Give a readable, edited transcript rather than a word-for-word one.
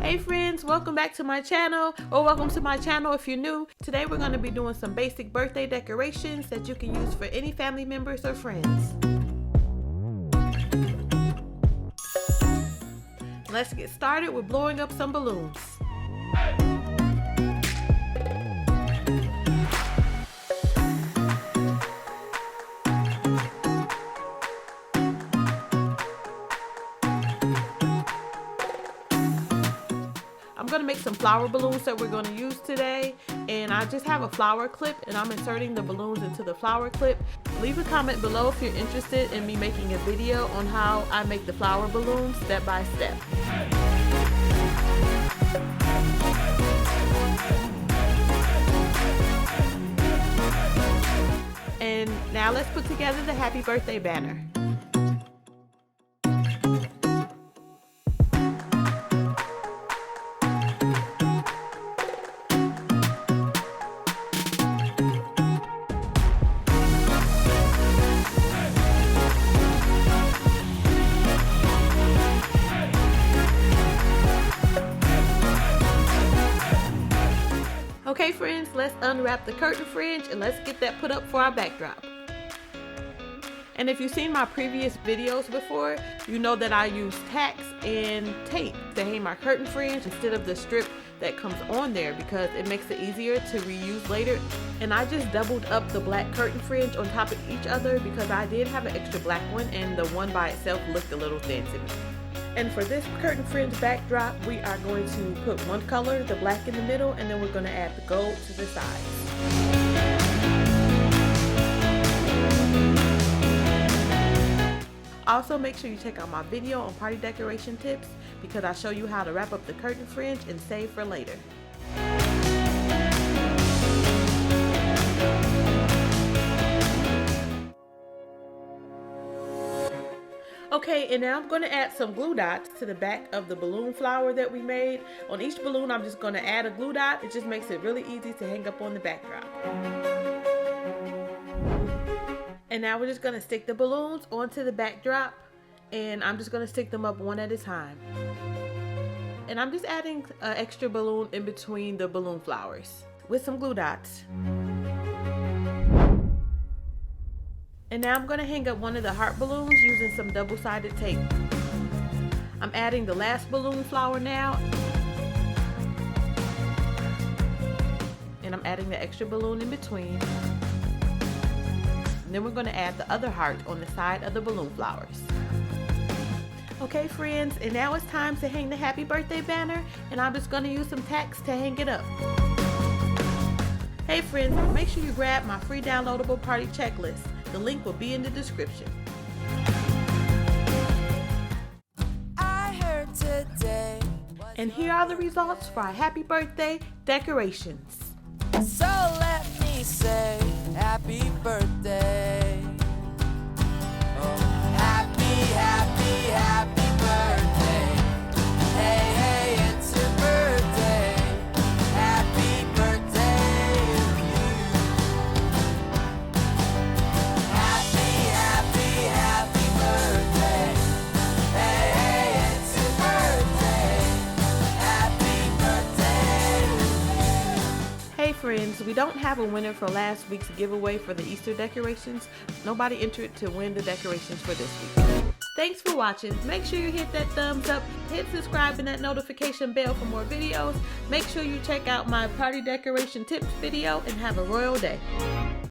Hey friends, welcome back to my channel, or welcome to my channel if you're new. Today we're going to be doing some basic birthday decorations that you can use for any family members or friends. Let's get started with blowing up some balloons. I'm going to make some flower balloons that we're going to use today, and I just have a flower clip and I'm inserting the balloons into the flower clip. Leave a comment below if you're interested in me making a video on how I make the flower balloons step by step. And now let's put together the happy birthday banner. Okay friends, let's unwrap the curtain fringe and let's get that put up for our backdrop. And if you've seen my previous videos before, you know that I use tacks and tape to hang my curtain fringe instead of the strip that comes on there because it makes it easier to reuse later. And I just doubled up the black curtain fringe on top of each other because I did have an extra black one and the one by itself looked a little thin to me. And for this curtain fringe backdrop, we are going to put one color, the black, in the middle, and then we're going to add the gold to the sides. Also, make sure you check out my video on party decoration tips because I show you how to wrap up the curtain fringe and save for later. Okay, and now I'm going to add some glue dots to the back of the balloon flower that we made. On each balloon, I'm just going to add a glue dot. It just makes it really easy to hang up on the backdrop. And now we're just going to stick the balloons onto the backdrop, and I'm just going to stick them up one at a time. And I'm just adding an extra balloon in between the balloon flowers with some glue dots. And now I'm going to hang up one of the heart balloons using some double-sided tape. I'm adding the last balloon flower now. And I'm adding the extra balloon in between. And then we're going to add the other heart on the side of the balloon flowers. Okay friends, and now it's time to hang the happy birthday banner, and I'm just going to use some tacks to hang it up. Hey friends, make sure you grab my free downloadable party checklist. The link will be in the description. And here are the results for our happy birthday decorations. So let me say happy birthday. Oh, happy, happy, happy birthday. Hey, hey, it's your birthday. Happy birthday to you. Happy, happy, happy birthday. Hey, hey, it's your birthday. Happy birthday to you. Hey friends, we don't have a winner for last week's giveaway for the Easter decorations. Nobody entered to win the decorations for this week. Thanks for watching. Make sure you hit that thumbs up, hit subscribe and that notification bell for more videos. Make sure you check out my party decoration tips video and have a royal day.